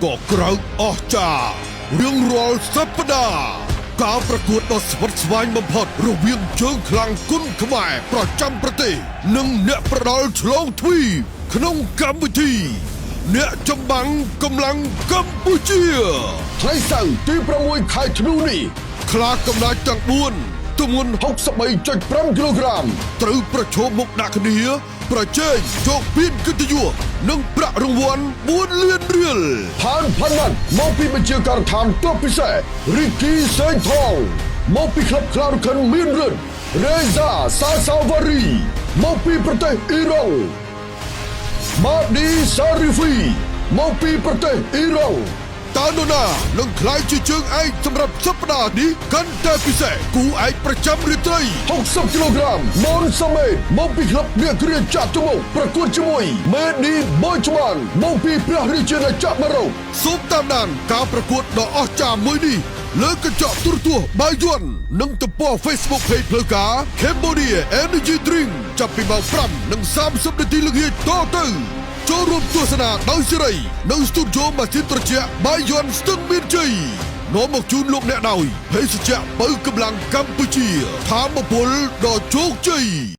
ก็เกราออกจากเรื่องราวสัปดาห์การประกวดដ៏ស្វិតស្វាញបំផុតរវាងជើងខ្លាំងគុនខ្មែរប្រចាំប្រទេសនិងអ្នកប្រដាល់ឆ្លងទ្វីបក្នុងកម្មវិធីអ្នកចម្បាំងកម្លាំងកម្ពុជាថ្ងៃសៅរ៍ទី6ខែធ្នូនេះខ្លាកំណាចទាំង4ទម្ងន់ 63.5 គីឡូក្រាមត្រូវប្រឈមមុខដាក់គ្នាប្រជែងយកពានកិត្តិយសនិងប្រាក់រង្វាន់4 លានរៀលផានផាន់ណាត់មកពីបញ្ជាការដ្ឋានទ័ពពិសេសរីគីសេងថងមកពីក្លឹបខ្លារខិនមានរិទ្ធរេហ្សាសាសាវ៉ារីមកពីប្រទេសអ៊ីរ៉ង់ម៉ាឌីសារីហ្វីមកពីប្រទេសអ៊ីរ៉ង់តើនរណានឹងក្លាយជាជើងឯកសម្រាប់សប្តាហ៍នេះកាន់តែពិសេសគូឯកប្រចាំរាត្រី60 គីឡូក្រាមម៉ុនសាមេតមកពីក្លឹបអ្នកគ្រាចាក់ទៅមុខប្រកួតជាមួយមេឌីបូជបានមកពីព្រះរាជាណាចក្រម៉ារ៉ុកសូមតាមដានការប្រកួតដ៏អស្ចារ្យមួយនេះលើកញ្ចក់ទូរទស្សន៍បាយ័ននិងទំព័រ Facebook Page ផ្លូវការ Cambodia Energy Drink ចាប់ពីម៉ោង 5:30 នាទីល្ងាចតទៅចូលរួមទស្សនាដោយសេរីនៅស្ទូឌីយោម៉ាស៊ីនត្រជាក់បាយ័នស្ទឹងមានជ័យនាំមកជូនលោកអ្នកដោយភេសជ្ជៈបើកម្លាំងកម្ពុជាថាមពលដ៏ជោគជ័យ